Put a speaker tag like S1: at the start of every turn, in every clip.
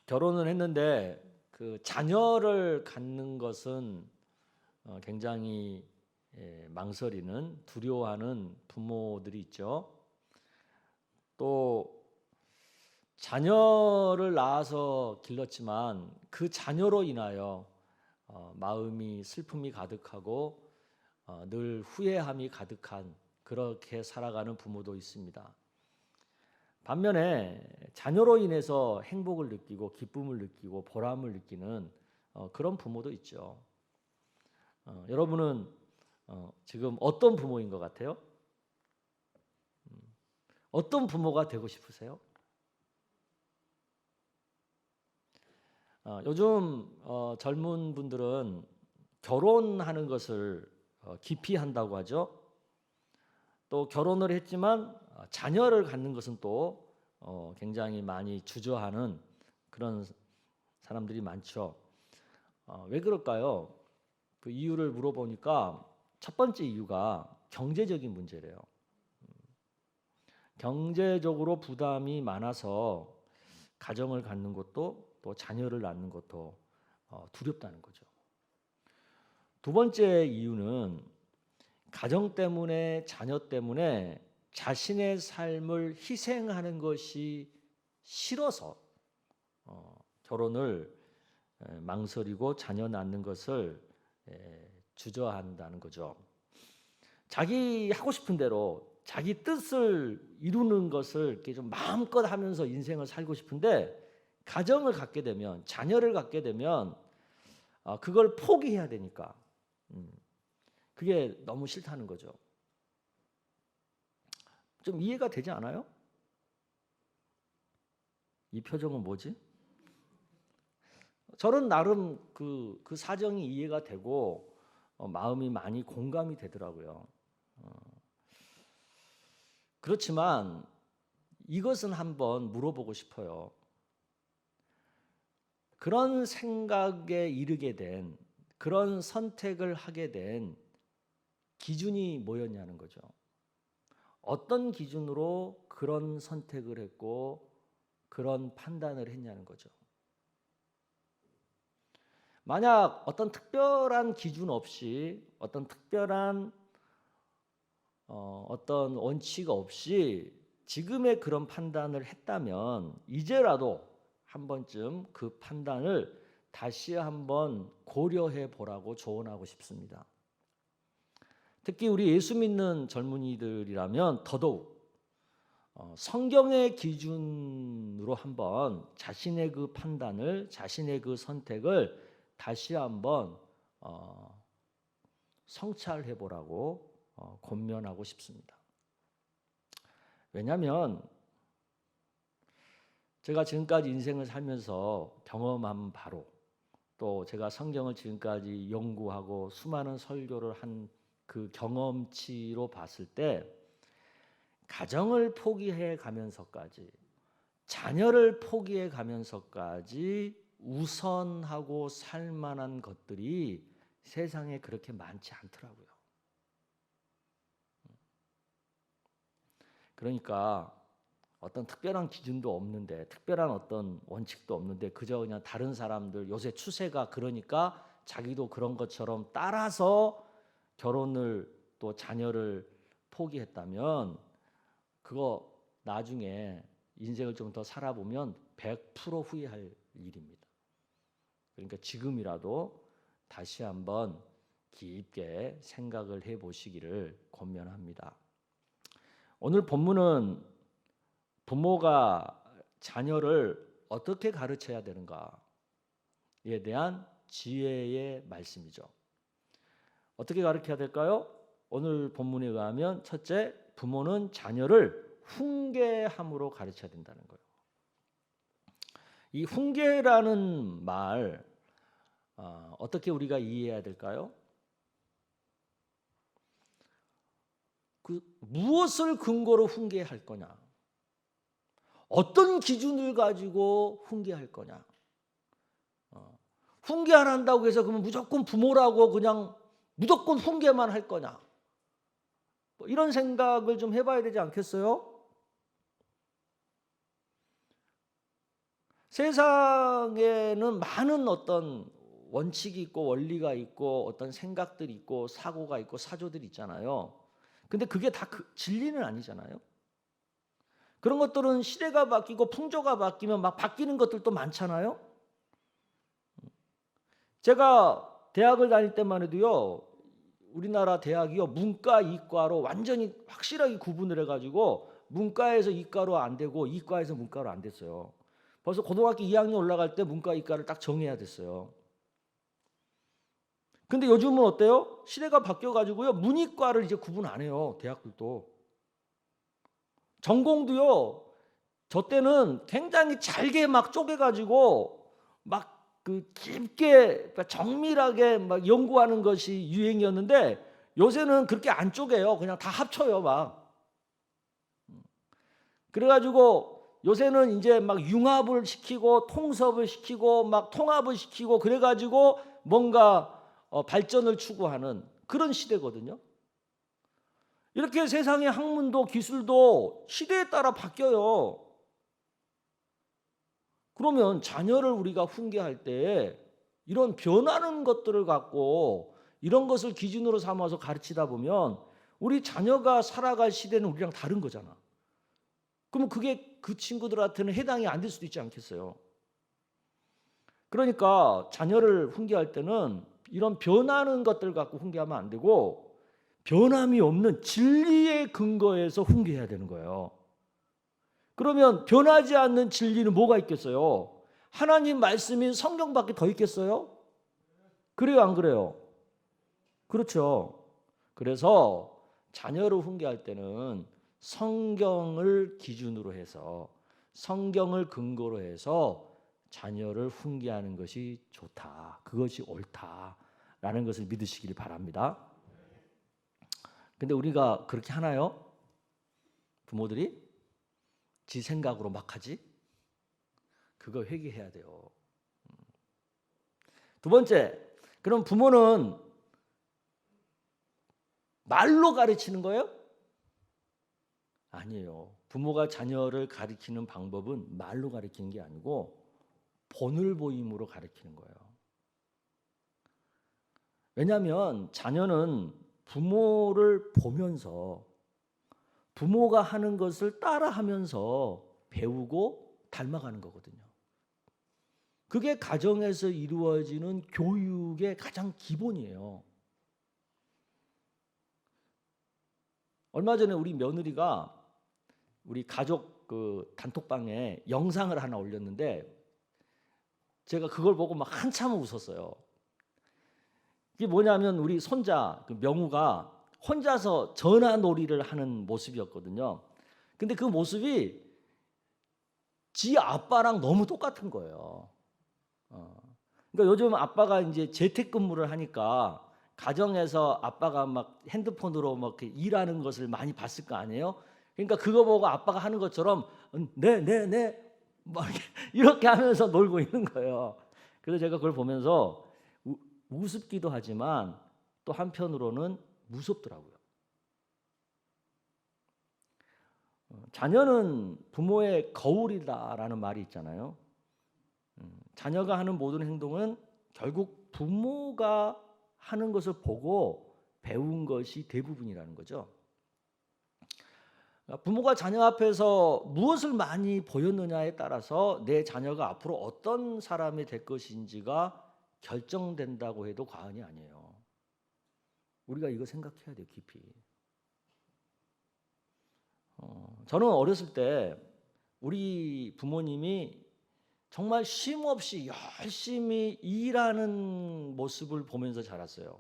S1: 결혼을 했는데 그 자녀를 갖는 것은 굉장히 망설이는, 두려워하는 부모들이 있죠. 또 자녀를 낳아서 길렀지만 그 자녀로 인하여 마음이 슬픔이 가득하고 늘 후회함이 가득한, 그렇게 살아가는 부모도 있습니다. 반면에 자녀로 인해서 행복을 느끼고 기쁨을 느끼고 보람을 느끼는 그런 부모도 있죠. 여러분은 지금 어떤 부모인 것 같아요? 어떤 부모가 되고 싶으세요? 요즘 젊은 분들은 결혼하는 것을 기피한다고 하죠. 또 결혼을 했지만 자녀를 갖는 것은 또 굉장히 많이 주저하는 그런 사람들이 많죠. 왜 그럴까요? 그 이유를 물어보니까 첫 번째 이유가 경제적인 문제래요. 경제적으로 부담이 많아서 가정을 갖는 것도 또 자녀를 낳는 것도 두렵다는 거죠. 두 번째 이유는 가정 때문에, 자녀 때문에 자신의 삶을 희생하는 것이 싫어서 결혼을 망설이고 자녀 낳는 것을 주저한다는 거죠. 자기 하고 싶은 대로 자기 뜻을 이루는 것을 이렇게 좀 마음껏 하면서 인생을 살고 싶은데, 가정을 갖게 되면, 자녀를 갖게 되면 그걸 포기해야 되니까 그게 너무 싫다는 거죠. 좀 이해가 되지 않아요? 이 표정은 뭐지? 저는 나름 그 사정이 이해가 되고 마음이 많이 공감이 되더라고요. 그렇지만 이것은 한번 물어보고 싶어요. 그런 생각에 이르게 된, 그런 선택을 하게 된 기준이 뭐였냐는 거죠. 어떤 기준으로 그런 선택을 했고 그런 판단을 했냐는 거죠. 만약 어떤 특별한 기준 없이, 어떤 특별한 어떤 원칙 없이 지금의 그런 판단을 했다면 이제라도 한 번쯤 그 판단을 다시 한번 고려해 보라고 조언하고 싶습니다. 특히 우리 예수 믿는 젊은이들이라면 더더욱 성경의 기준으로 한번 자신의 그 판단을, 자신의 그 선택을 다시 한번 성찰해 보라고 권면하고 싶습니다. 왜냐하면 제가 지금까지 인생을 살면서 경험한 바로, 또 제가 성경을 지금까지 연구하고 수많은 설교를 한 그 경험치로 봤을 때, 가정을 포기해 가면서까지, 자녀를 포기해 가면서까지 우선하고 살 만한 것들이 세상에 그렇게 많지 않더라고요. 그러니까 어떤 특별한 기준도 없는데, 특별한 어떤 원칙도 없는데, 그저 그냥 다른 사람들, 요새 추세가 그러니까 자기도 그런 것처럼 따라서 결혼을 또 자녀를 포기했다면 그거 나중에 인생을 좀 더 살아보면 100% 후회할 일입니다. 그러니까 지금이라도 다시 한번 깊게 생각을 해보시기를 권면합니다. 오늘 본문은 부모가 자녀를 어떻게 가르쳐야 되는가에 대한 지혜의 말씀이죠. 어떻게 가르쳐야 될까요? 오늘 본문에 의하면 첫째, 부모는 자녀를 훈계함으로 가르쳐야 된다는 거예요. 이 훈계라는 말 어떻게 우리가 이해해야 될까요? 무엇을 근거로 훈계할 거냐? 어떤 기준을 가지고 훈계할 거냐? 훈계 안 한다고 해서 그러면 무조건 부모라고 그냥 무조건 훈계만 할 거냐? 이런 생각을 좀 해봐야 되지 않겠어요? 세상에는 많은 어떤 원칙이 있고 원리가 있고 어떤 생각들이 있고 사고가 있고 사조들이 있잖아요. 근데 그게 다 진리는 아니잖아요. 그런 것들은 시대가 바뀌고 풍조가 바뀌면 막 바뀌는 것들도 많잖아요. 제가 대학을 다닐 때만 해도요, 우리나라 대학이요, 문과 이과로 완전히 확실하게 구분을 해가지고 문과에서 이과로 안 되고 이과에서 문과로 안 됐어요. 벌써 고등학교 2학년 올라갈 때 문과 이과를 딱 정해야 됐어요. 근데 요즘은 어때요? 시대가 바뀌어가지고요, 문이과를 이제 구분 안 해요, 대학들도. 전공도요, 저 때는 굉장히 잘게 막 쪼개가지고 막 그 깊게 정밀하게 막 연구하는 것이 유행이었는데 요새는 그렇게 안 쪼개요. 그냥 다 합쳐요, 막. 그래가지고 요새는 이제 막 융합을 시키고 통섭을 시키고 막 통합을 시키고 그래가지고 뭔가 발전을 추구하는 그런 시대거든요. 이렇게 세상의 학문도 기술도 시대에 따라 바뀌어요. 그러면 자녀를 우리가 훈계할 때 이런 변하는 것들을 갖고 이런 것을 기준으로 삼아서 가르치다 보면 우리 자녀가 살아갈 시대는 우리랑 다른 거잖아. 그러면 그게 그 친구들한테는 해당이 안 될 수도 있지 않겠어요? 그러니까 자녀를 훈계할 때는 이런 변하는 것들 갖고 훈계하면 안 되고 변함이 없는 진리의 근거에서 훈계해야 되는 거예요. 그러면 변하지 않는 진리는 뭐가 있겠어요? 하나님 말씀인 성경밖에 더 있겠어요? 그래요, 안 그래요? 그렇죠. 그래서 자녀를 훈계할 때는 성경을 기준으로 해서 성경을 근거로 해서 자녀를 훈계하는 것이 좋다. 그것이 옳다라는 것을 믿으시길 바랍니다. 근데 우리가 그렇게 하나요? 부모들이? 지 생각으로 막 하지? 그거 회개해야 돼요. 두 번째, 그럼 부모는 말로 가르치는 거예요? 아니에요. 부모가 자녀를 가르치는 방법은 말로 가르치는 게 아니고 본을 보임으로 가르치는 거예요. 왜냐하면 자녀는 부모를 보면서 부모가 하는 것을 따라하면서 배우고 닮아가는 거거든요. 그게 가정에서 이루어지는 교육의 가장 기본이에요. 얼마 전에 우리 며느리가 우리 가족 그 단톡방에 영상을 하나 올렸는데 제가 그걸 보고 막 한참 웃었어요. 이게 뭐냐면 우리 손자 그 명우가 혼자서 전화놀이를 하는 모습이었거든요. 근데 그 모습이 지 아빠랑 너무 똑같은 거예요. 그러니까 요즘 아빠가 이제 재택근무를 하니까 가정에서 아빠가 막 핸드폰으로 막 이렇게 일하는 것을 많이 봤을 거 아니에요. 그러니까 그거 보고 아빠가 하는 것처럼 네 막 이렇게 하면서 놀고 있는 거예요. 그래서 제가 그걸 보면서 우습기도 하지만 또 한편으로는 무섭더라고요. 자녀는 부모의 거울이다라는 말이 있잖아요. 자녀가 하는 모든 행동은 결국 부모가 하는 것을 보고 배운 것이 대부분이라는 거죠. 부모가 자녀 앞에서 무엇을 많이 보였느냐에 따라서 내 자녀가 앞으로 어떤 사람이 될 것인지가 결정된다고 해도 과언이 아니에요. 우리가 이거 생각해야 돼요, 깊이. 저는 어렸을 때 우리 부모님이 정말 쉼 없이 열심히 일하는 모습을 보면서 자랐어요.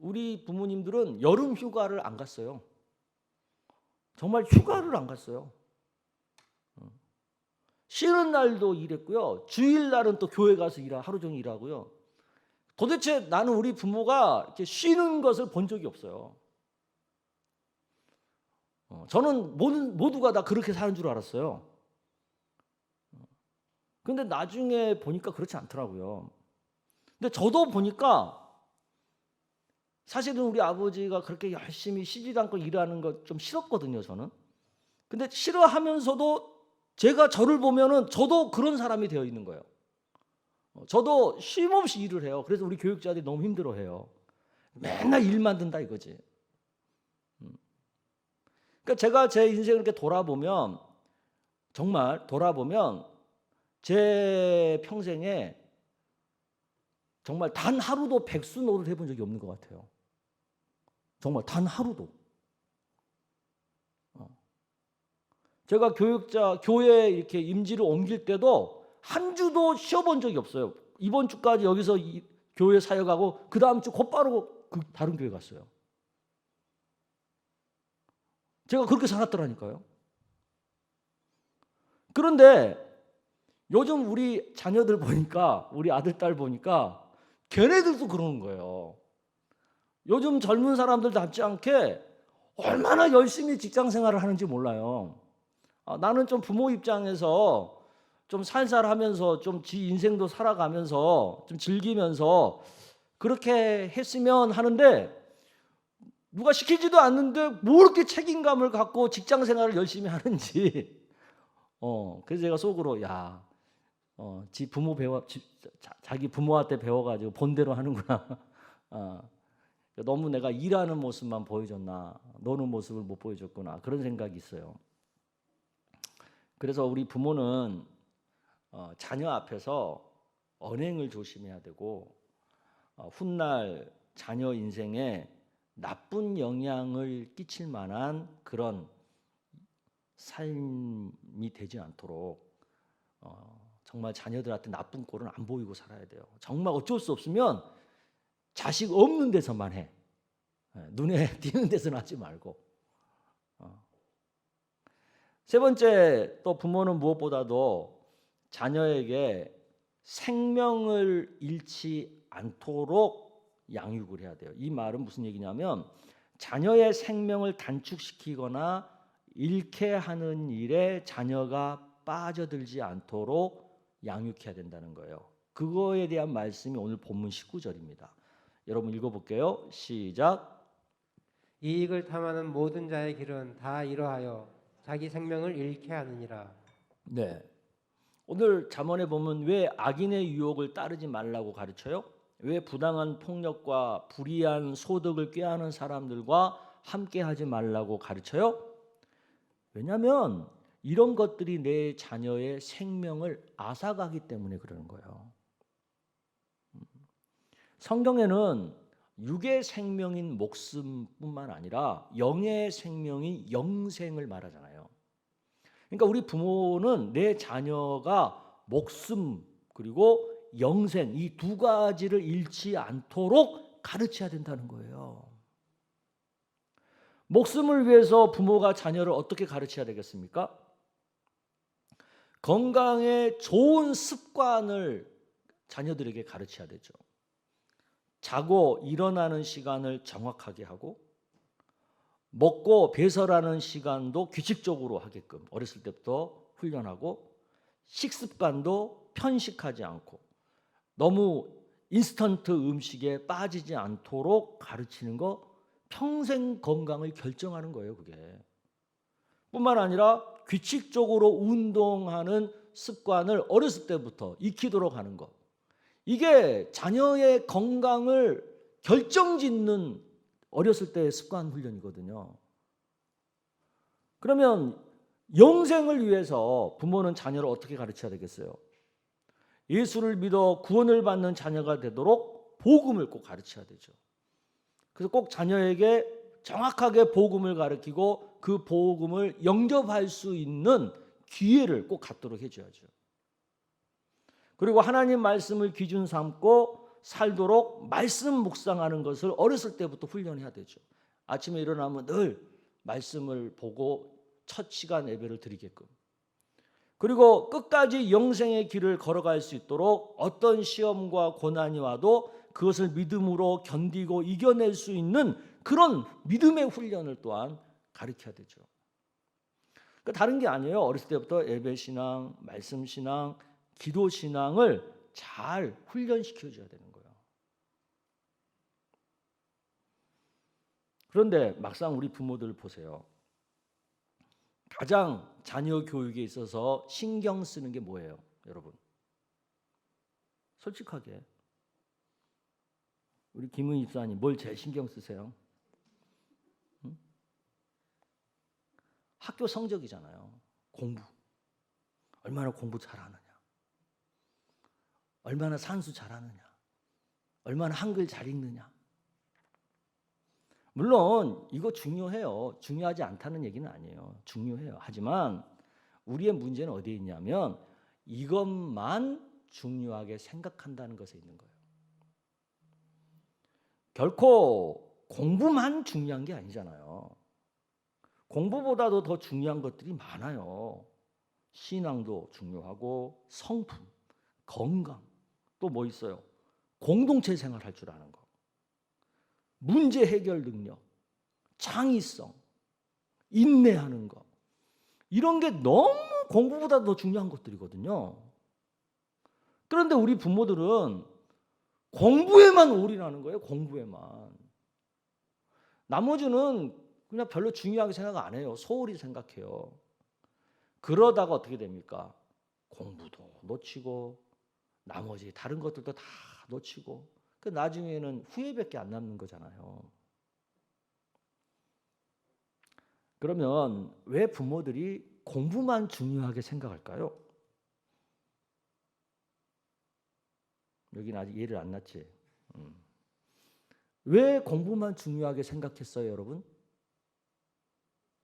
S1: 우리 부모님들은 여름 휴가를 안 갔어요. 정말 휴가를 안 갔어요. 쉬는 날도 일했고요. 주일날은 또 교회 가서 하루 종일 일하고요. 도대체 나는 우리 부모가 이렇게 쉬는 것을 본 적이 없어요. 저는 모두가 다 그렇게 사는 줄 알았어요. 근데 나중에 보니까 그렇지 않더라고요. 근데 저도 보니까 사실은 우리 아버지가 그렇게 열심히 쉬지도 않고 일하는 거 좀 싫었거든요, 저는. 근데 싫어하면서도 제가 저를 보면은 저도 그런 사람이 되어 있는 거예요. 저도 쉼없이 일을 해요. 그래서 우리 교육자들이 너무 힘들어해요. 맨날 일만 든다 이거지. 그러니까 제가 제 인생을 이렇게 돌아보면, 정말 돌아보면 제 평생에 정말 단 하루도 백수 노릇 해본 적이 없는 것 같아요. 정말 단 하루도. 제가 교회에 이렇게 임지를 옮길 때도 한 주도 쉬어본 적이 없어요. 이번 주까지 여기서 교회 사역하고 그 다음 주 곧바로 그 다른 교회 갔어요. 제가 그렇게 살았더라니까요. 그런데 요즘 우리 자녀들 보니까, 우리 아들, 딸 보니까 걔네들도 그러는 거예요. 요즘 젊은 사람들답지 않게 얼마나 열심히 직장 생활을 하는지 몰라요. 나는 좀 부모 입장에서 좀 살살하면서 좀 지 인생도 살아가면서 좀 즐기면서 그렇게 했으면 하는데, 누가 시키지도 않는데 뭐 이렇게 책임감을 갖고 직장 생활을 열심히 하는지. 그래서 제가 속으로 지 부모 자기 부모한테 배워가지고 본대로 하는구나. 너무 내가 일하는 모습만 보여줬나, 노는 모습을 못 보여줬구나, 그런 생각이 있어요. 그래서 우리 부모는 자녀 앞에서 언행을 조심해야 되고, 훗날 자녀 인생에 나쁜 영향을 끼칠 만한 그런 삶이 되지 않도록 정말 자녀들한테 나쁜 꼴은 안 보이고 살아야 돼요. 정말 어쩔 수 없으면 자식 없는 데서만 해. 눈에 띄는 데서는 하지 말고. 세 번째, 또 부모는 무엇보다도 자녀에게 생명을 잃지 않도록 양육을 해야 돼요. 이 말은 무슨 얘기냐면, 자녀의 생명을 단축시키거나 잃게 하는 일에 자녀가 빠져들지 않도록 양육해야 된다는 거예요. 그거에 대한 말씀이 오늘 본문 19절입니다. 여러분 읽어볼게요. 시작.
S2: 이익을 탐하는 모든 자의 길은 다 이러하여 자기 생명을 잃게 하느니라.
S1: 네. 오늘 잠언에 보면 왜 악인의 유혹을 따르지 말라고 가르쳐요? 왜 부당한 폭력과 불이한 소득을 꾀하는 사람들과 함께하지 말라고 가르쳐요? 왜냐하면 이런 것들이 내 자녀의 생명을 앗아가기 때문에 그러는 거예요. 성경에는 육의 생명인 목숨뿐만 아니라 영의 생명인 영생을 말하잖아요. 그러니까 우리 부모는 내 자녀가 목숨 그리고 영생, 이 두 가지를 잃지 않도록 가르쳐야 된다는 거예요. 목숨을 위해서 부모가 자녀를 어떻게 가르쳐야 되겠습니까? 건강에 좋은 습관을 자녀들에게 가르쳐야 되죠. 자고 일어나는 시간을 정확하게 하고, 먹고 배설하는 시간도 규칙적으로 하게끔 어렸을 때부터 훈련하고, 식습관도 편식하지 않고 너무 인스턴트 음식에 빠지지 않도록 가르치는 거, 평생 건강을 결정하는 거예요. 그게 뿐만 아니라 규칙적으로 운동하는 습관을 어렸을 때부터 익히도록 하는 거, 이게 자녀의 건강을 결정짓는 어렸을 때의 습관 훈련이거든요. 그러면 영생을 위해서 부모는 자녀를 어떻게 가르쳐야 되겠어요? 예수를 믿어 구원을 받는 자녀가 되도록 복음을 꼭 가르쳐야 되죠. 그래서 꼭 자녀에게 정확하게 복음을 가르치고 그 복음을 영접할 수 있는 기회를 꼭 갖도록 해줘야죠. 그리고 하나님 말씀을 기준 삼고 살도록 말씀 묵상하는 것을 어렸을 때부터 훈련해야 되죠. 아침에 일어나면 늘 말씀을 보고 첫 시간 예배를 드리게끔, 그리고 끝까지 영생의 길을 걸어갈 수 있도록 어떤 시험과 고난이 와도 그것을 믿음으로 견디고 이겨낼 수 있는 그런 믿음의 훈련을 또한 가르쳐야 되죠. 그러니까 다른 게 아니에요. 어렸을 때부터 예배신앙, 말씀신앙, 기도신앙을 잘 훈련시켜줘야 되는 거예요. 그런데 막상 우리 부모들 보세요. 가장 자녀 교육에 있어서 신경 쓰는 게 뭐예요, 여러분? 솔직하게 우리 김은 집사님 뭘 제일 신경 쓰세요? 응? 학교 성적이잖아요. 공부. 얼마나 공부 잘하느냐, 얼마나 산수 잘하느냐, 얼마나 한글 잘 읽느냐. 물론 이거 중요해요. 중요하지 않다는 얘기는 아니에요. 중요해요. 하지만 우리의 문제는 어디에 있냐면 이것만 중요하게 생각한다는 것에 있는 거예요. 결코 공부만 중요한 게 아니잖아요. 공부보다도 더 중요한 것들이 많아요. 신앙도 중요하고 성품, 건강, 또 뭐 있어요? 공동체 생활할 줄 아는 거, 문제 해결 능력, 창의성, 인내하는 거, 이런 게 너무 공부보다 더 중요한 것들이거든요. 그런데 우리 부모들은 공부에만 올인하는 거예요. 공부에만. 나머지는 그냥 별로 중요하게 생각 안 해요. 소홀히 생각해요. 그러다가 어떻게 됩니까? 공부도 놓치고 나머지 다른 것들도 다 놓치고 그 나중에는 후회밖에 안 남는 거잖아요. 그러면 왜 부모들이 공부만 중요하게 생각할까요? 여기는 아직 예를 안 났지. 왜 공부만 중요하게 생각했어요, 여러분?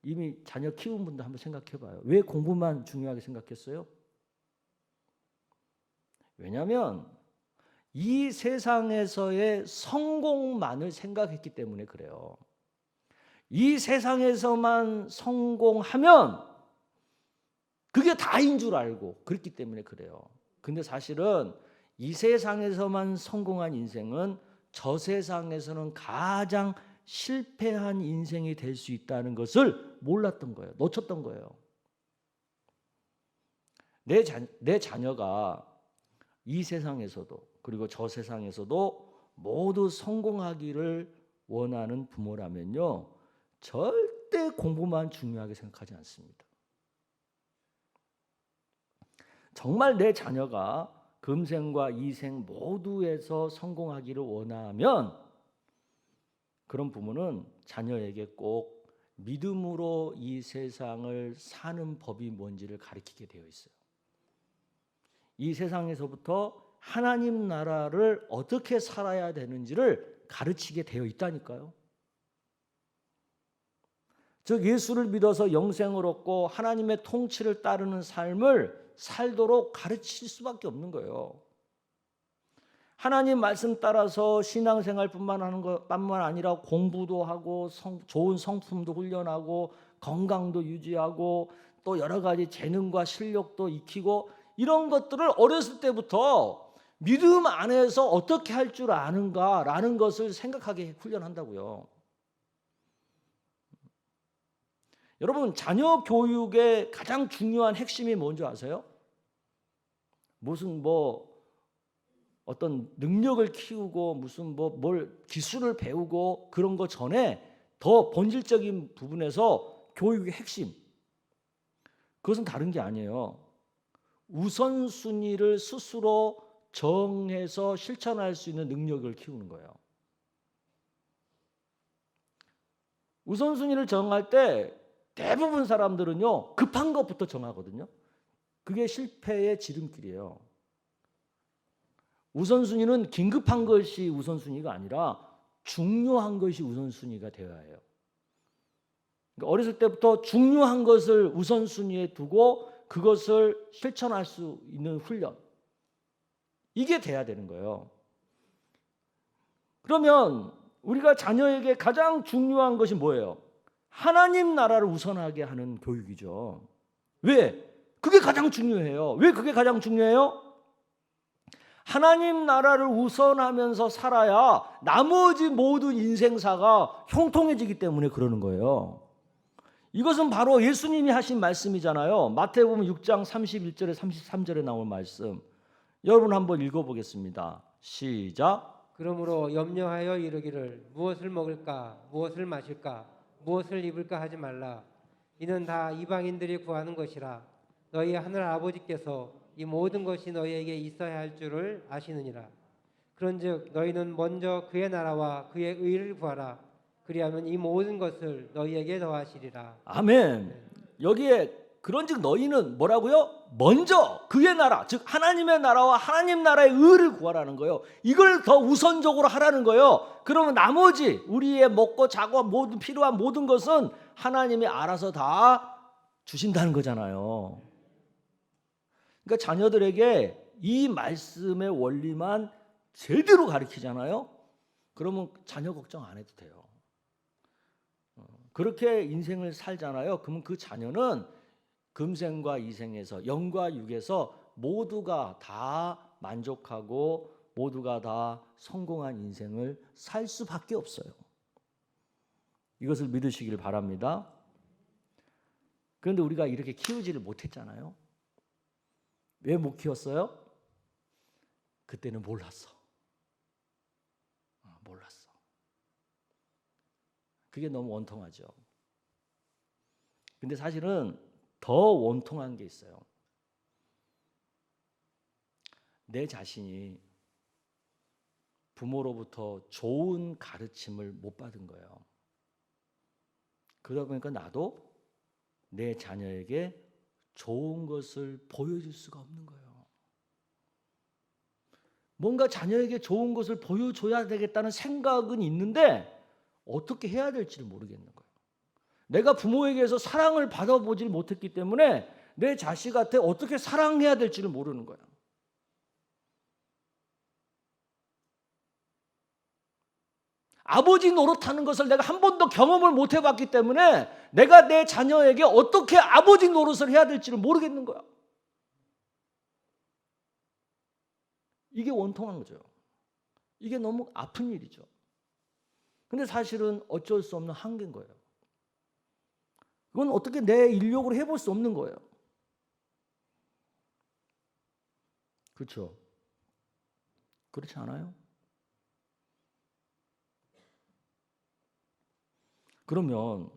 S1: 이미 자녀 키운 분들 한번 생각해봐요. 왜 공부만 중요하게 생각했어요? 왜냐하면 이 세상에서의 성공만을 생각했기 때문에 그래요. 이 세상에서만 성공하면 그게 다인 줄 알고 그렇기 때문에 그래요. 근데 사실은 이 세상에서만 성공한 인생은 저 세상에서는 가장 실패한 인생이 될 수 있다는 것을 몰랐던 거예요. 놓쳤던 거예요. 내 자녀가 이 세상에서도 그리고 저 세상에서도 모두 성공하기를 원하는 부모라면요, 절대 공부만 중요하게 생각하지 않습니다. 정말 내 자녀가 금생과 이생 모두에서 성공하기를 원하면 그런 부모는 자녀에게 꼭 믿음으로 이 세상을 사는 법이 뭔지를 가르치게 되어 있어요. 이 세상에서부터 하나님 나라를 어떻게 살아야 되는지를 가르치게 되어 있다니까요. 즉 예수를 믿어서 영생을 얻고 하나님의 통치를 따르는 삶을 살도록 가르칠 수밖에 없는 거예요. 하나님 말씀 따라서 신앙생활뿐만 하는 것뿐만 아니라 공부도 하고 좋은 성품도 훈련하고 건강도 유지하고 또 여러 가지 재능과 실력도 익히고 이런 것들을 어렸을 때부터 믿음 안에서 어떻게 할 줄 아는가라는 것을 생각하게 훈련한다고요. 여러분, 자녀 교육의 가장 중요한 핵심이 뭔지 아세요? 무슨 어떤 능력을 키우고 무슨 뭘 기술을 배우고 그런 거 전에 더 본질적인 부분에서 교육의 핵심, 그것은 다른 게 아니에요. 우선순위를 스스로 정해서 실천할 수 있는 능력을 키우는 거예요. 우선순위를 정할 때 대부분 사람들은요, 급한 것부터 정하거든요. 그게 실패의 지름길이에요. 우선순위는 긴급한 것이 우선순위가 아니라 중요한 것이 우선순위가 되어야 해요. 그러니까 어렸을 때부터 중요한 것을 우선순위에 두고 그것을 실천할 수 있는 훈련, 이게 돼야 되는 거예요. 그러면 우리가 자녀에게 가장 중요한 것이 뭐예요? 하나님 나라를 우선하게 하는 교육이죠. 왜? 그게 가장 중요해요. 왜 그게 가장 중요해요? 하나님 나라를 우선하면서 살아야 나머지 모든 인생사가 형통해지기 때문에 그러는 거예요. 이것은 바로 예수님이 하신 말씀이잖아요. 마태복음 6장 31절에 33절에 나온 말씀. 여러분 한번 읽어보겠습니다. 시작.
S2: 그러므로 염려하여 이르기를 무엇을 먹을까 무엇을 마실까 무엇을 입을까 하지 말라. 이는 다 이방인들이 구하는 것이라. 너희 하늘 아버지께서 이 모든 것이 너희에게 있어야 할 줄을 아시느니라. 그런즉 너희는 먼저 그의 나라와 그의 의를 구하라. 그리하면 이 모든 것을 너희에게 더하시리라.
S1: 아멘. 여기에 그런즉 너희는 뭐라고요? 먼저 그의 나라, 즉 하나님의 나라와 하나님 나라의 의를 구하라는 거예요. 이걸 더 우선적으로 하라는 거예요. 그러면 나머지 우리의 먹고 자고 모든 필요한 모든 것은 하나님이 알아서 다 주신다는 거잖아요. 그러니까 자녀들에게 이 말씀의 원리만 제대로 가르치잖아요. 그러면 자녀 걱정 안 해도 돼요. 그렇게 인생을 살잖아요. 그러면 그 자녀는 금생과 이생에서 영과 육에서 모두가 다 만족하고 모두가 다 성공한 인생을 살 수밖에 없어요. 이것을 믿으시길 바랍니다. 그런데 우리가 이렇게 키우지를 못했잖아요. 왜 못 키웠어요? 그때는 몰랐어. 몰랐어. 그게 너무 원통하죠. 근데 사실은 더 원통한 게 있어요. 내 자신이 부모로부터 좋은 가르침을 못 받은 거예요. 그러다 보니까 나도 내 자녀에게 좋은 것을 보여줄 수가 없는 거예요. 뭔가 자녀에게 좋은 것을 보여줘야 되겠다는 생각은 있는데 어떻게 해야 될지를 모르겠는 거예요. 내가 부모에게서 사랑을 받아보질 못했기 때문에 내 자식한테 어떻게 사랑해야 될지를 모르는 거예요. 아버지 노릇하는 것을 내가 한 번도 경험을 못 해봤기 때문에 내가 내 자녀에게 어떻게 아버지 노릇을 해야 될지를 모르겠는 거야. 이게 원통한 거죠. 이게 너무 아픈 일이죠. 근데 사실은 어쩔 수 없는 한계인 거예요. 그건 어떻게 내 인력으로 해볼 수 없는 거예요. 그렇죠? 그렇지 않아요? 그러면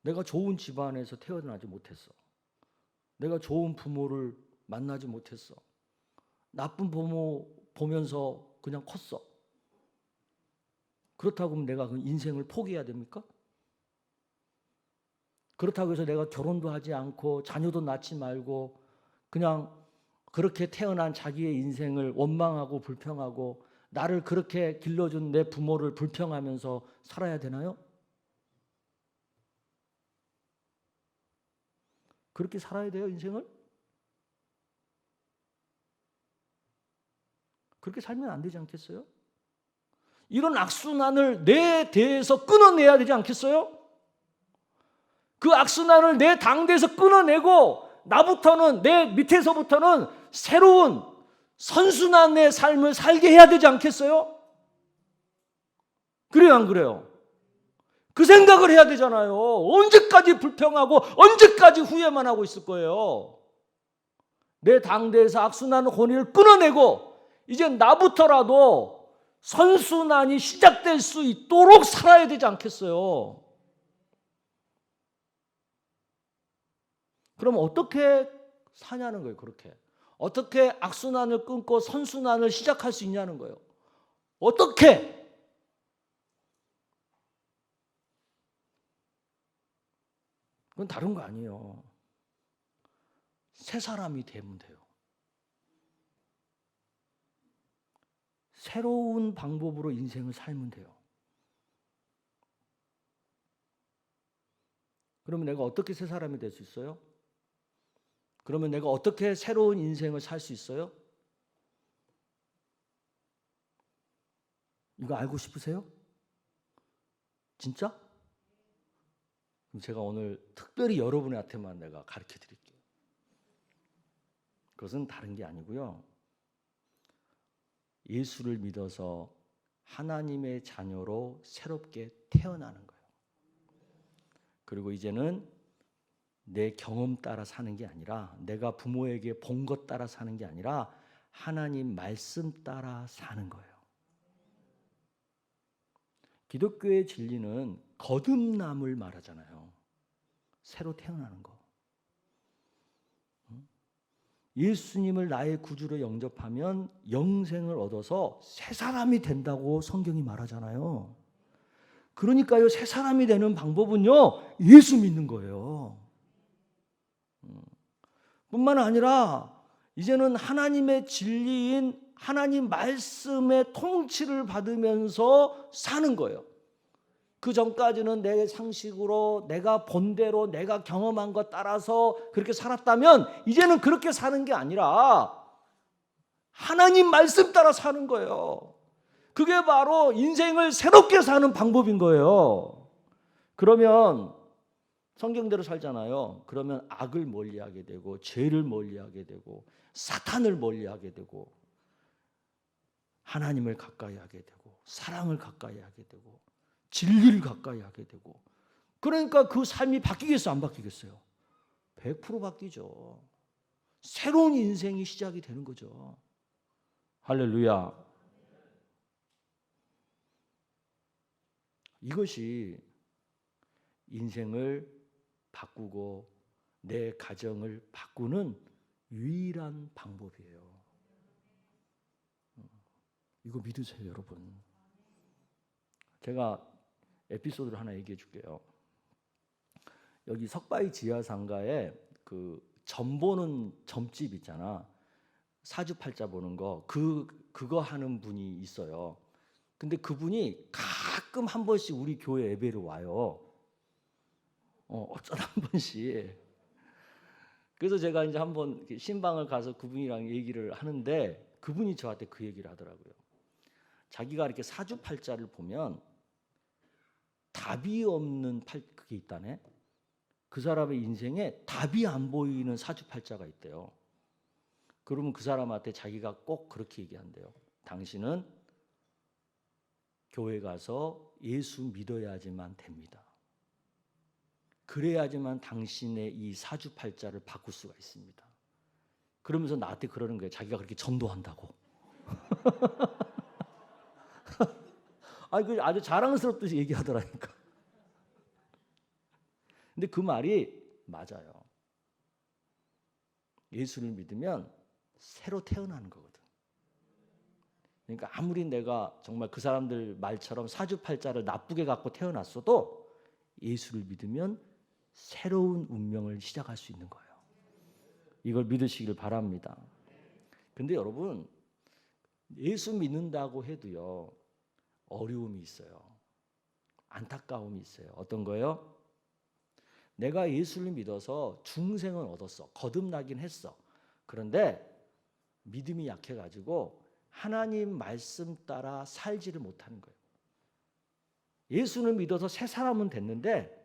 S1: 내가 좋은 집안에서 태어나지 못했어. 내가 좋은 부모를 만나지 못했어. 나쁜 부모 보면서 그냥 컸어. 그렇다고 하면 내가 그 인생을 포기해야 됩니까? 그렇다고 해서 내가 결혼도 하지 않고 자녀도 낳지 말고 그냥 그렇게 태어난 자기의 인생을 원망하고 불평하고 나를 그렇게 길러준 내 부모를 불평하면서 살아야 되나요? 그렇게 살아야 돼요, 인생을? 그렇게 살면 안 되지 않겠어요? 이런 악순환을 내 대에서 끊어내야 되지 않겠어요? 그 악순환을 내 당대에서 끊어내고 나부터는 내 밑에서부터는 새로운 선순환의 삶을 살게 해야 되지 않겠어요? 그래요, 안 그래요? 그 생각을 해야 되잖아요. 언제까지 불평하고 언제까지 후회만 하고 있을 거예요? 내 당대에서 악순환의 권위를 끊어내고 이제 나부터라도 선순환이 시작될 수 있도록 살아야 되지 않겠어요? 그럼 어떻게 사냐는 거예요, 그렇게. 어떻게 악순환을 끊고 선순환을 시작할 수 있냐는 거예요. 어떻게? 그건 다른 거 아니에요. 새 사람이 되면 돼요. 새로운 방법으로 인생을 살면 돼요. 그러면 내가 어떻게 새 사람이 될 수 있어요? 그러면 내가 어떻게 새로운 인생을 살 수 있어요? 이거 알고 싶으세요? 진짜? 그럼 제가 오늘 특별히 여러분한테만 내가 가르쳐 드릴게요. 그것은 다른 게 아니고요. 예수를 믿어서 하나님의 자녀로 새롭게 태어나는 거예요. 그리고 이제는 내 경험 따라 사는 게 아니라 내가 부모에게 본 것 따라 사는 게 아니라 하나님 말씀 따라 사는 거예요. 기독교의 진리는 거듭남을 말하잖아요. 새로 태어나는 거. 예수님을 나의 구주로 영접하면 영생을 얻어서 새 사람이 된다고 성경이 말하잖아요. 그러니까요, 새 사람이 되는 방법은요, 예수 믿는 거예요. 뿐만 아니라 이제는 하나님의 진리인 하나님 말씀의 통치를 받으면서 사는 거예요. 그 전까지는 내 상식으로 내가 본대로 내가 경험한 것 따라서 그렇게 살았다면 이제는 그렇게 사는 게 아니라 하나님 말씀 따라 사는 거예요. 그게 바로 인생을 새롭게 사는 방법인 거예요. 그러면 성경대로 살잖아요. 그러면 악을 멀리하게 되고 죄를 멀리하게 되고 사탄을 멀리하게 되고 하나님을 가까이 하게 되고 사랑을 가까이 하게 되고 진리를 가까이 하게 되고, 그러니까 그 삶이 바뀌겠어요, 안 바뀌겠어요? 100% 바뀌죠. 새로운 인생이 시작이 되는 거죠. 할렐루야. 이것이 인생을 바꾸고 내 가정을 바꾸는 유일한 방법이에요. 이거 믿으세요, 여러분. 제가 에피소드를 하나 얘기해 줄게요. 여기 석바위 지하상가에 그 점 보는 점집 있잖아. 사주팔자 보는 거. 그거 하는 분이 있어요. 근데 그분이 가끔 한 번씩 우리 교회 예배로 와요. 어쩌다 한 번씩. 그래서 제가 이제 한번 신방을 가서 그분이랑 얘기를 하는데 그분이 저한테 그 얘기를 하더라고요. 자기가 이렇게 사주팔자를 보면 답이 없는 그게 있다네. 그 사람의 인생에 답이 안 보이는 사주팔자가 있대요. 그러면 그 사람한테 자기가 꼭 그렇게 얘기한대요. 당신은 교회 가서 예수 믿어야지만 됩니다. 그래야지만 당신의 이 사주팔자를 바꿀 수가 있습니다. 그러면서 나한테 그러는 거예요. 자기가 그렇게 전도한다고. 그 아주 자랑스럽듯이 얘기하더라니까. 근데 그 말이 맞아요. 예수를 믿으면 새로 태어나는 거거든. 그러니까 아무리 내가 정말 그 사람들 말처럼 사주팔자를 나쁘게 갖고 태어났어도 예수를 믿으면 새로운 운명을 시작할 수 있는 거예요. 이걸 믿으시길 바랍니다. 근데 여러분, 예수 믿는다고 해도요, 어려움이 있어요. 안타까움이 있어요. 어떤 거예요? 내가 예수를 믿어서 중생을 얻었어. 거듭나긴 했어. 그런데 믿음이 약해가지고 하나님 말씀 따라 살지를 못하는 거예요. 예수를 믿어서 새 사람은 됐는데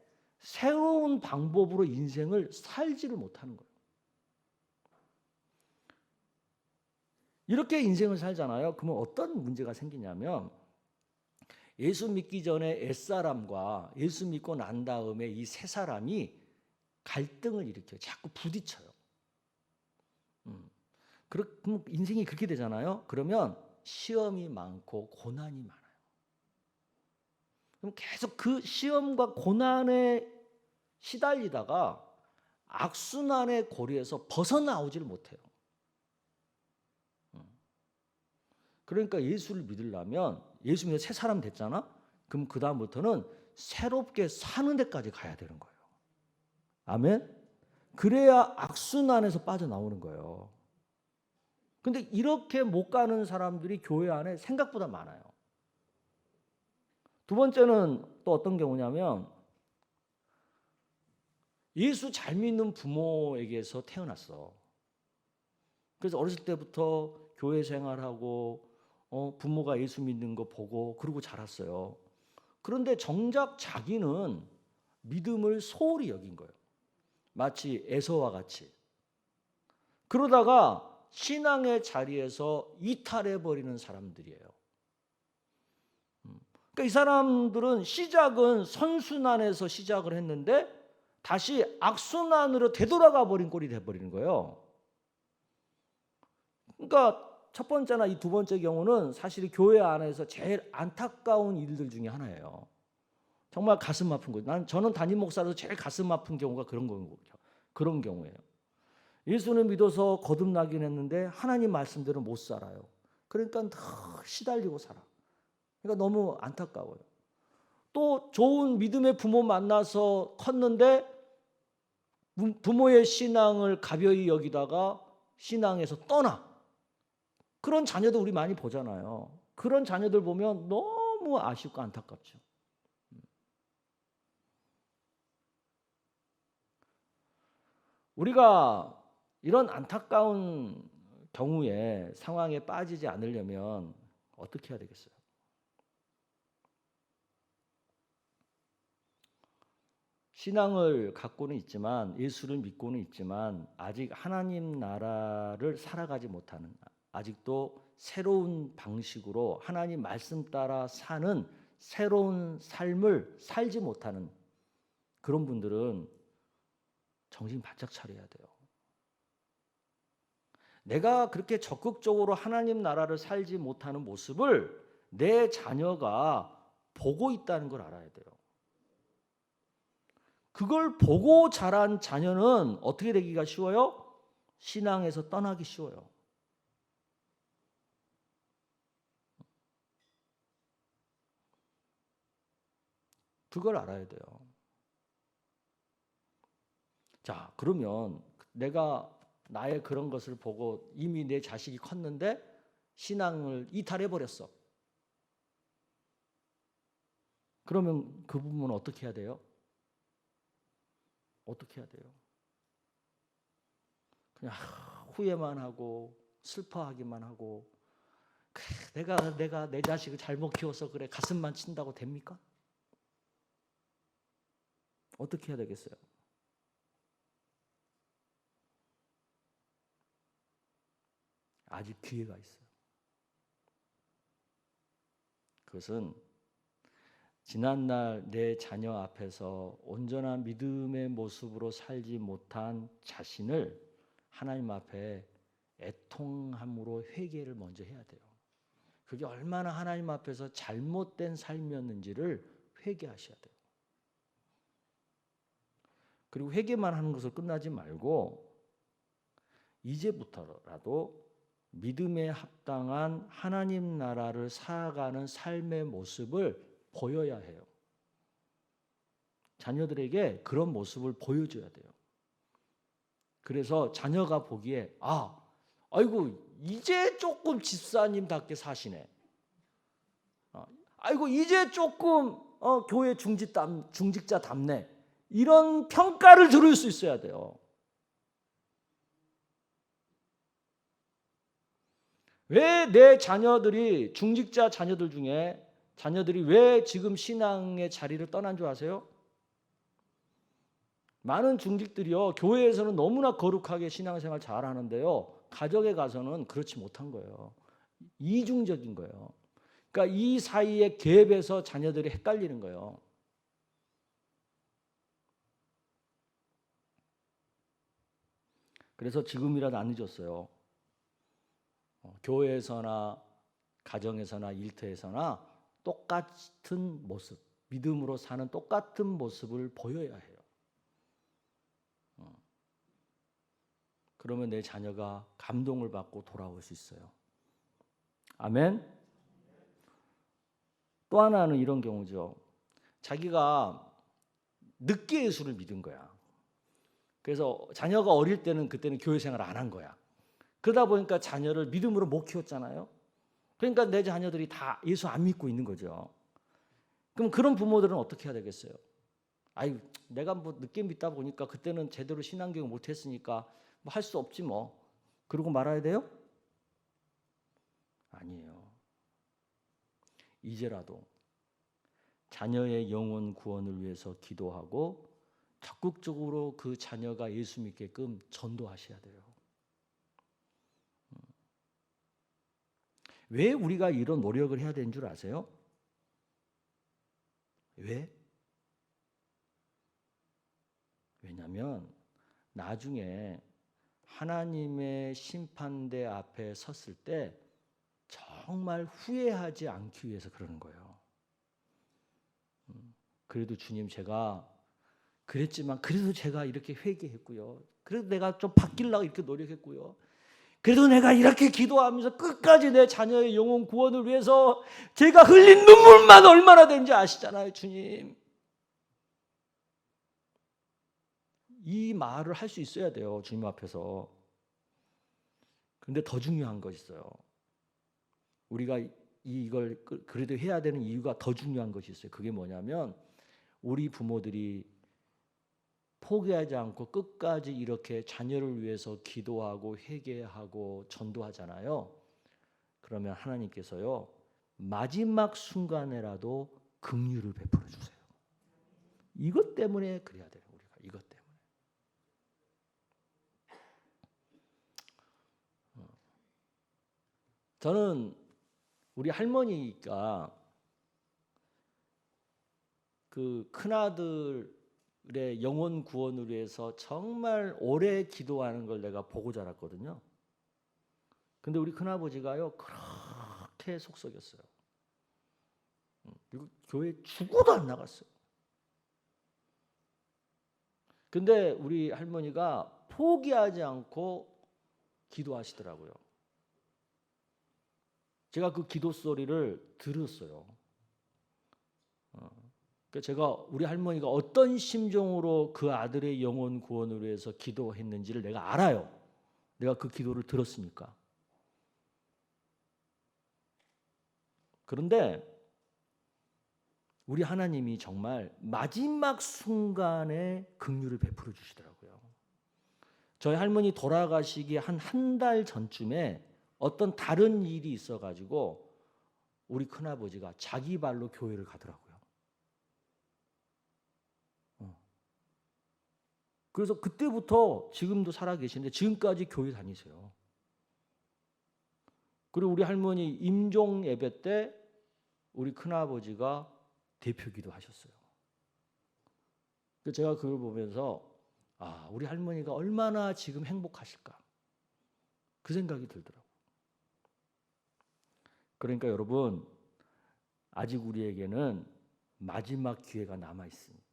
S1: 새로운 방법으로 인생을 살지를 못하는 거예요. 이렇게 인생을 살잖아요. 그러면 어떤 문제가 생기냐면 예수 믿기 전에 옛사람과 예수 믿고 난 다음에 이 새 사람이 갈등을 일으켜요. 자꾸 부딪혀요. 그럼 인생이 그렇게 되잖아요. 그러면 시험이 많고 고난이 많아요. 그럼 계속 그 시험과 고난에 시달리다가 악순환의 고리에서 벗어나오지를 못해요. 그러니까 예수를 믿으려면 예수 믿어 새 사람 됐잖아. 그럼 그 다음부터는 새롭게 사는 데까지 가야 되는 거예요. 아멘. 그래야 악순환에서 빠져나오는 거예요. 근데 이렇게 못 가는 사람들이 교회 안에 생각보다 많아요. 두 번째는 또 어떤 경우냐면 예수 잘 믿는 부모에게서 태어났어. 그래서 어렸을 때부터 교회 생활하고 부모가 예수 믿는 거 보고 그러고 자랐어요. 그런데 정작 자기는 믿음을 소홀히 여긴 거예요. 마치 에서와 같이. 그러다가 신앙의 자리에서 이탈해버리는 사람들이에요. 그러니까 이 사람들은 시작은 선순환에서 시작을 했는데 다시 악순환으로 되돌아가 버린 꼴이 돼버리는 거예요. 그러니까 첫 번째나 이 두 번째 경우는 사실 교회 안에서 제일 안타까운 일들 중에 하나예요. 정말 가슴 아픈 거예요. 저는 담임 목사로서 제일 가슴 아픈 경우가 그런 경우예요. 예수를 믿어서 거듭나긴 했는데 하나님 말씀대로 못 살아요. 그러니까 더 시달리고 살아. 그러니까 너무 안타까워요. 또 좋은 믿음의 부모 만나서 컸는데 부모의 신앙을 가벼이 여기다가 신앙에서 떠나. 그런 자녀들 우리 많이 보잖아요. 그런 자녀들 보면 너무 아쉽고 안타깝죠. 우리가 이런 안타까운 경우에 상황에 빠지지 않으려면 어떻게 해야 되겠어요? 신앙을 갖고는 있지만, 예수를 믿고는 있지만 아직 하나님 나라를 살아가지 못하는, 아직도 새로운 방식으로 하나님 말씀 따라 사는 새로운 삶을 살지 못하는 그런 분들은 정신 바짝 차려야 돼요. 내가 그렇게 적극적으로 하나님 나라를 살지 못하는 모습을 내 자녀가 보고 있다는 걸 알아야 돼요. 그걸 보고 자란 자녀는 어떻게 되기가 쉬워요? 신앙에서 떠나기 쉬워요. 그걸 알아야 돼요. 자, 그러면 내가 나의 그런 것을 보고 이미 내 자식이 컸는데 신앙을 이탈해버렸어. 그러면 그 부분은 어떻게 해야 돼요? 어떻게 해야 돼요? 그냥 후회만 하고 슬퍼하기만 하고, 그래, 내가 내 자식을 잘못 키워서 그래 가슴만 친다고 됩니까? 어떻게 해야 되겠어요? 아직 기회가 있어요. 그것은 지난날 내 자녀 앞에서 온전한 믿음의 모습으로 살지 못한 자신을 하나님 앞에 애통함으로 회개를 먼저 해야 돼요. 그게 얼마나 하나님 앞에서 잘못된 삶이었는지를 회개하셔야 돼요. 그리고 회개만 하는 것으로 끝나지 말고 이제부터라도 믿음에 합당한 하나님 나라를 살아가는 삶의 모습을 보여야 해요. 자녀들에게 그런 모습을 보여줘야 돼요. 그래서 자녀가 보기에 아이고 이제 조금 집사님답게 사시네. 아이고 이제 조금 교회 중직자답네. 이런 평가를 들을 수 있어야 돼요. 왜 내 자녀들이 중직자 자녀들 중에 자녀들이 왜 지금 신앙의 자리를 떠난 줄 아세요? 많은 중직들이요 교회에서는 너무나 거룩하게 신앙생활 잘하는데요 가정에 가서는 그렇지 못한 거예요. 이중적인 거예요. 그러니까 이 사이의 갭에서 자녀들이 헷갈리는 거예요. 그래서 지금이라도 안 늦었어요. 교회에서나 가정에서나 일터에서나 똑같은 모습, 믿음으로 사는 똑같은 모습을 보여야 해요. 그러면 내 자녀가 감동을 받고 돌아올 수 있어요. 아멘. 또 하나는 이런 경우죠. 자기가 늦게 예수를 믿은 거야. 그래서 자녀가 어릴 때는 그때는 교회 생활을 안 한 거야. 그러다 보니까 자녀를 믿음으로 못 키웠잖아요. 그러니까 내 자녀들이 다 예수 안 믿고 있는 거죠. 그럼 그런 부모들은 어떻게 해야 되겠어요? 내가 뭐 늦게 믿다 보니까 그때는 제대로 신앙교육 못 했으니까 뭐 할 수 없지 뭐. 그러고 말아야 돼요? 아니에요. 이제라도 자녀의 영혼 구원을 위해서 기도하고 적극적으로 그 자녀가 예수 믿게끔 전도하셔야 돼요. 왜 우리가 이런 노력을 해야 되는 줄 아세요? 왜? 왜냐하면 나중에 하나님의 심판대 앞에 섰을 때 정말 후회하지 않기 위해서 그러는 거예요. 그래도 주님 제가 그랬지만 그래도 제가 이렇게 회개했고요. 그래도 내가 좀 바뀌려고 이렇게 노력했고요. 그래도 내가 이렇게 기도하면서 끝까지 내 자녀의 영혼 구원을 위해서 제가 흘린 눈물만 얼마나 되는지 아시잖아요, 주님. 이 말을 할 수 있어야 돼요, 주님 앞에서. 그런데 더 중요한 것이 있어요. 우리가 이걸 그래도 해야 되는 이유가 더 중요한 것이 있어요. 그게 뭐냐면 우리 부모들이 포기하지 않고 끝까지 이렇게 자녀를 위해서 기도하고 회개하고 전도하잖아요. 그러면 하나님께서요, 마지막 순간에라도 긍휼을 베풀어 주세요. 이것 때문에 그래야 돼요. 우리가 이것 때문에. 저는 우리 할머니가 그 큰아들의 영혼 구원을 위해서 정말 오래 기도하는 걸 내가 보고 자랐거든요. 근데 우리 큰아버지가요, 그렇게 속썩였어요. 그리고 교회 죽어도 안 나갔어요. 근데 우리 할머니가 포기하지 않고 기도하시더라고요. 제가 그 기도 소리를 들었어요. 그러니까 제가 우리 할머니가 어떤 심정으로 그 아들의 영혼 구원을 위해서 기도했는지를 내가 알아요. 내가 그 기도를 들었으니까. 그런데 우리 하나님이 정말 마지막 순간에 긍휼을 베풀어 주시더라고요. 저희 할머니 돌아가시기 한 달 전쯤에 어떤 다른 일이 있어가지고 우리 큰아버지가 자기 발로 교회를 가더라고요. 그래서 그때부터 지금도 살아계시는데 지금까지 교회 다니세요. 그리고 우리 할머니 임종 예배 때 우리 큰아버지가 대표기도 하셨어요. 그래서 제가 그걸 보면서 우리 할머니가 얼마나 지금 행복하실까 그 생각이 들더라고요. 그러니까 여러분, 아직 우리에게는 마지막 기회가 남아 있습니다.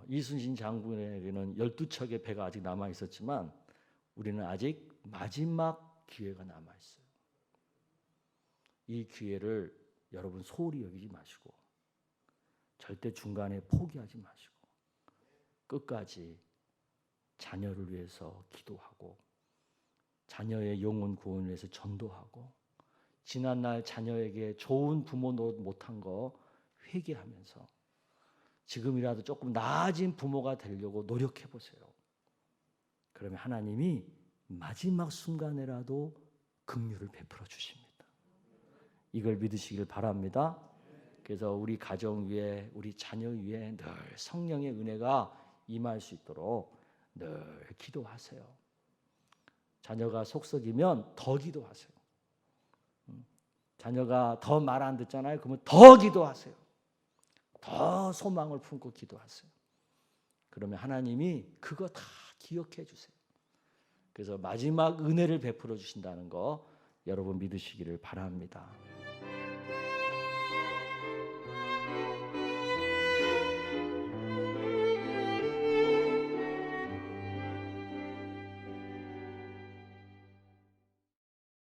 S1: 이순신 장군에게는 12척의 배가 아직 남아 있었지만 우리는 아직 마지막 기회가 남아 있어요. 이 기회를 여러분 소홀히 여기지 마시고 절대 중간에 포기하지 마시고 끝까지 자녀를 위해서 기도하고 자녀의 영혼 구원을 위해서 전도하고 지난날 자녀에게 좋은 부모 노릇 못한 거 회개하면서 지금이라도 조금 나아진 부모가 되려고 노력해 보세요. 그러면 하나님이 마지막 순간에라도 긍휼을 베풀어 주십니다. 이걸 믿으시길 바랍니다. 그래서 우리 가정 위에 우리 자녀 위에 늘 성령의 은혜가 임할 수 있도록 늘 기도하세요. 자녀가 속썩이면 더 기도하세요. 자녀가 더 말 안 듣잖아요. 그러면 더 기도하세요. 더 소망을 품고 기도하세요. 그러면 하나님이 그거 다 기억해 주세요. 그래서 마지막 은혜를 베풀어 주신다는 거 여러분 믿으시기를 바랍니다.